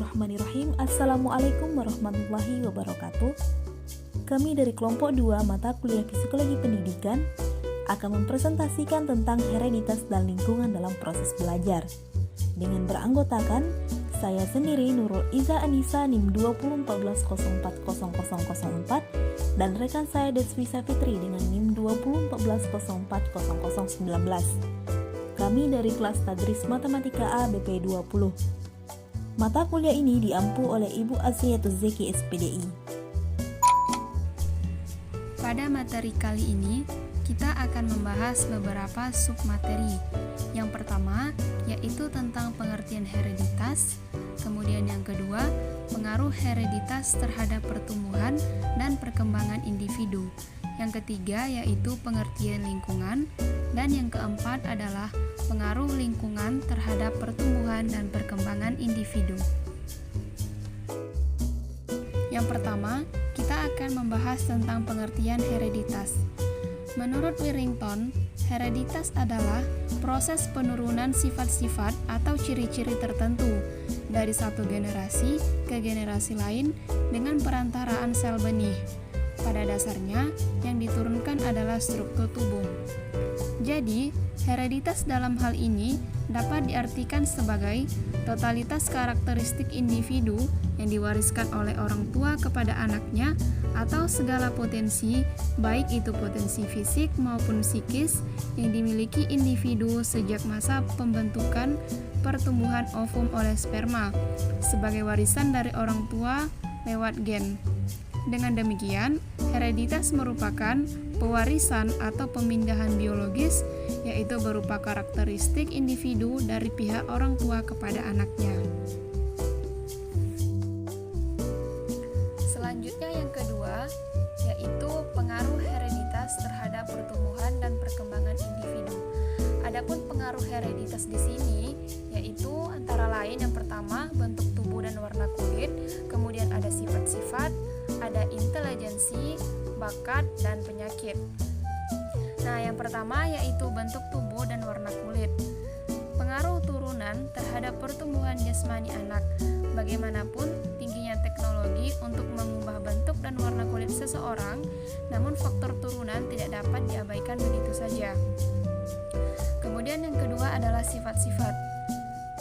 Bismillahirrahmanirrahim. Assalamualaikum warahmatullahi wabarakatuh. Kami dari kelompok 2 mata kuliah Psikologi Pendidikan akan mempresentasikan tentang hereditas dan lingkungan dalam proses belajar. Dengan beranggotakan saya sendiri Nurul Iza Anissa NIM 2014040004 dan rekan saya Deswi Safitri dengan NIM 2014040019. Kami dari kelas Tadris Matematika A BP 20. Mata kuliah ini diampu oleh Ibu Asiyatul Zeki SPDI. Pada materi kali ini, kita akan membahas beberapa submateri. Yang pertama, yaitu tentang pengertian hereditas. Kemudian yang kedua, pengaruh hereditas terhadap pertumbuhan dan perkembangan individu. Yang ketiga, yaitu pengertian lingkungan. Dan yang keempat adalah pengaruh lingkungan terhadap pertumbuhan dan perkembangan individu. Yang pertama, kita akan membahas tentang pengertian hereditas. Menurut Wigington, hereditas adalah proses penurunan sifat-sifat atau ciri-ciri tertentu dari satu generasi ke generasi lain dengan perantaraan sel benih. Pada dasarnya, yang diturunkan adalah struktur tubuh. Jadi, hereditas dalam hal ini dapat diartikan sebagai totalitas karakteristik individu yang diwariskan oleh orang tua kepada anaknya atau segala potensi, baik itu potensi fisik maupun psikis yang dimiliki individu sejak masa pembentukan pertumbuhan ovum oleh sperma sebagai warisan dari orang tua lewat gen. Dengan demikian, hereditas merupakan pewarisan atau pemindahan biologis, yaitu berupa karakteristik individu dari pihak orang tua kepada anaknya. Selanjutnya yang kedua, yaitu pengaruh hereditas terhadap pertumbuhan dan perkembangan individu. Adapun pengaruh hereditas di sini, yaitu antara lain yang pertama, bentuk tubuh dan warna kulit, kemudian ada sifat-sifat, ada intelijensi, bakat, dan penyakit. Nah, yang pertama yaitu bentuk tubuh dan warna kulit. Pengaruh turunan terhadap pertumbuhan jasmani anak. Bagaimanapun tingginya teknologi untuk mengubah bentuk dan warna kulit seseorang, namun faktor turunan tidak dapat diabaikan begitu saja. Kemudian yang kedua adalah sifat-sifat.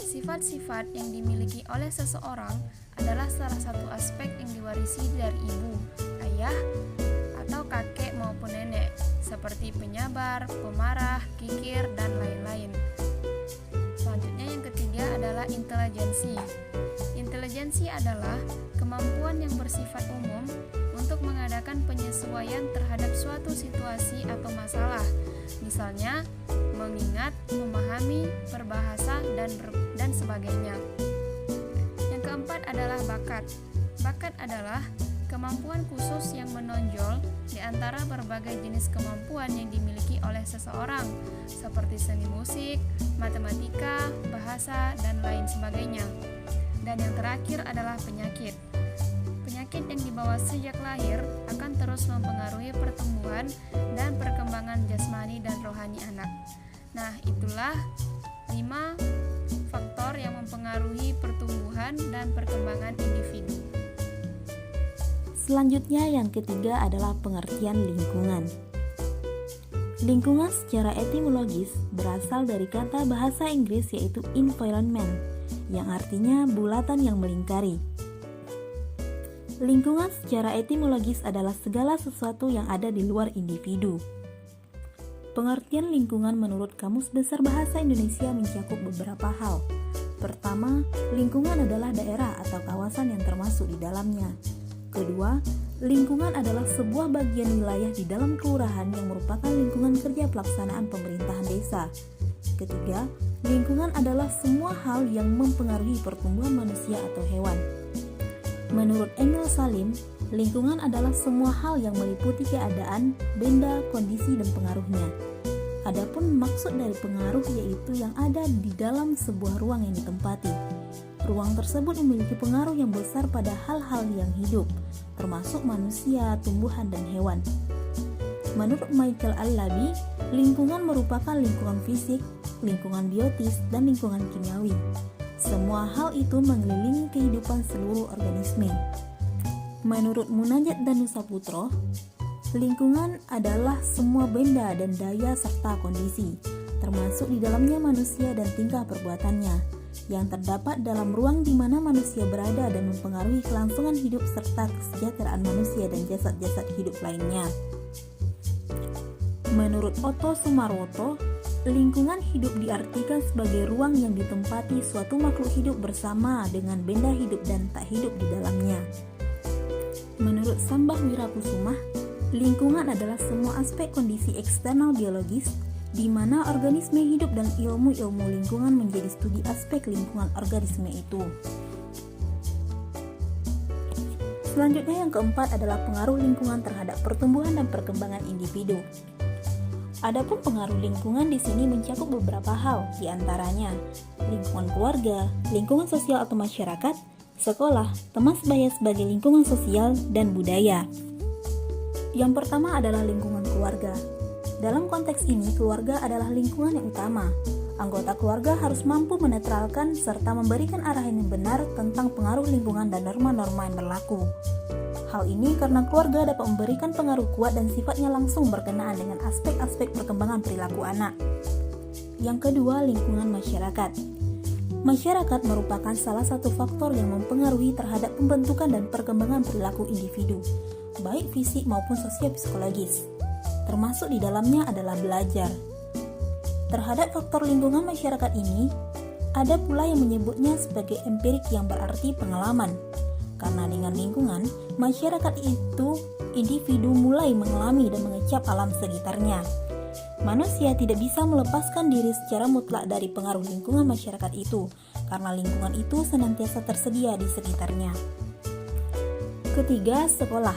Sifat-sifat yang dimiliki oleh seseorang adalah salah satu aspek yang diwarisi dari ibu, ayah, atau kakek maupun nenek, seperti penyabar, pemarah, kikir, dan lain-lain. Selanjutnya yang ketiga adalah intelijensi. Intelijensi adalah kemampuan yang bersifat umum untuk mengadakan penyesuaian terhadap suatu situasi atau masalah, misalnya mengingat, memahami, berbahasa, dan sebagainya. Yang keempat adalah bakat. Bakat adalah kemampuan khusus yang menonjol di antara berbagai jenis kemampuan yang dimiliki oleh seseorang, seperti seni musik, matematika, bahasa, dan lain sebagainya. Dan yang terakhir adalah penyakit. Penyakit yang dibawa sejak lahir akan terus mempengaruhi pertumbuhan dan perkembangan jasmani dan rohani anak. Nah, itulah 5 faktor yang mempengaruhi pertumbuhan dan perkembangan individu. Selanjutnya yang ketiga adalah pengertian lingkungan. Lingkungan secara etimologis berasal dari kata bahasa Inggris yaitu environment, yang artinya bulatan yang melingkari. Lingkungan secara etimologis adalah segala sesuatu yang ada di luar individu. Pengertian lingkungan menurut Kamus Besar Bahasa Indonesia mencakup beberapa hal. Pertama, lingkungan adalah daerah atau kawasan yang termasuk di dalamnya. Kedua, lingkungan adalah sebuah bagian wilayah di dalam kelurahan yang merupakan lingkungan kerja pelaksanaan pemerintahan desa. Ketiga, lingkungan adalah semua hal yang mempengaruhi pertumbuhan manusia atau hewan. Menurut Emil Salim, lingkungan adalah semua hal yang meliputi keadaan, benda, kondisi, dan pengaruhnya. Adapun maksud dari pengaruh yaitu yang ada di dalam sebuah ruang yang ditempati. Ruang tersebut memiliki pengaruh yang besar pada hal-hal yang hidup, termasuk manusia, tumbuhan, dan hewan. Menurut Michael Allaby, lingkungan merupakan lingkungan fisik, lingkungan biotis, dan lingkungan kimiawi. Semua hal itu mengelilingi kehidupan seluruh organisme. Menurut Munajat Danusa Putro, lingkungan adalah semua benda dan daya serta kondisi, termasuk di dalamnya manusia dan tingkah perbuatannya, yang terdapat dalam ruang di mana manusia berada dan mempengaruhi kelangsungan hidup serta kesejahteraan manusia dan jasad-jasad hidup lainnya. Menurut Otto Sumarwoto, lingkungan hidup diartikan sebagai ruang yang ditempati suatu makhluk hidup bersama dengan benda hidup dan tak hidup di dalamnya. Menurut Sambah Wirakusumah, lingkungan adalah semua aspek kondisi eksternal biologis di mana organisme hidup dan ilmu-ilmu lingkungan menjadi studi aspek lingkungan organisme itu. Selanjutnya yang keempat adalah pengaruh lingkungan terhadap pertumbuhan dan perkembangan individu. Adapun pengaruh lingkungan di sini mencakup beberapa hal, di antaranya lingkungan keluarga, lingkungan sosial atau masyarakat, sekolah, teman sebaya sebagai lingkungan sosial, dan budaya. Yang pertama adalah lingkungan keluarga. Dalam konteks ini, keluarga adalah lingkungan yang utama. Anggota keluarga harus mampu menetralkan serta memberikan arahan yang benar tentang pengaruh lingkungan dan norma-norma yang berlaku. Hal ini karena keluarga dapat memberikan pengaruh kuat dan sifatnya langsung berkenaan dengan aspek-aspek perkembangan perilaku anak. Yang kedua, lingkungan masyarakat. Masyarakat merupakan salah satu faktor yang mempengaruhi terhadap pembentukan dan perkembangan perilaku individu, baik fisik maupun sosio-psikologis. Termasuk di dalamnya adalah belajar. Terhadap faktor lingkungan masyarakat ini, ada pula yang menyebutnya sebagai empirik yang berarti pengalaman. Karena dengan lingkungan, masyarakat itu individu mulai mengalami dan mengecap alam sekitarnya. Manusia tidak bisa melepaskan diri secara mutlak dari pengaruh lingkungan masyarakat itu, karena lingkungan itu senantiasa tersedia di sekitarnya. Ketiga, sekolah.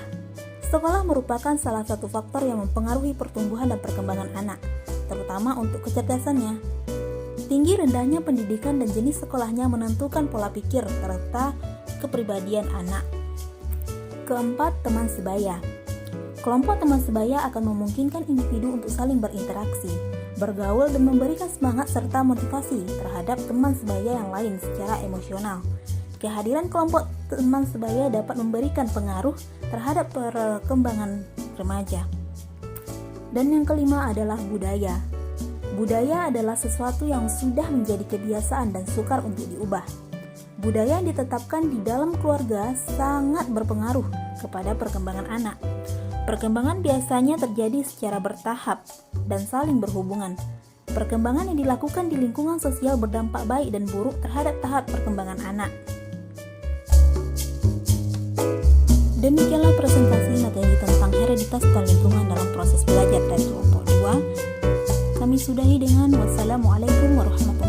Sekolah merupakan salah satu faktor yang mempengaruhi pertumbuhan dan perkembangan anak, terutama untuk kecerdasannya. Tinggi rendahnya pendidikan dan jenis sekolahnya menentukan pola pikir serta kepribadian anak. Keempat, teman sebaya. Kelompok teman sebaya akan memungkinkan individu untuk saling berinteraksi, bergaul dan memberikan semangat serta motivasi terhadap teman sebaya yang lain secara emosional. Kehadiran kelompok teman sebaya dapat memberikan pengaruh terhadap perkembangan remaja. Dan yang kelima adalah budaya. Budaya adalah sesuatu yang sudah menjadi kebiasaan dan sukar untuk diubah. Budaya yang ditetapkan di dalam keluarga sangat berpengaruh kepada perkembangan anak. Perkembangan biasanya terjadi secara bertahap dan saling berhubungan. Perkembangan yang dilakukan di lingkungan sosial berdampak baik dan buruk terhadap tahap perkembangan anak. Demikianlah presentasi materi tentang hereditas dan lingkungan dalam proses belajar dari kelompok 2. Kami sudahi dengan wassalamualaikum warahmatullahi wabarakatuh.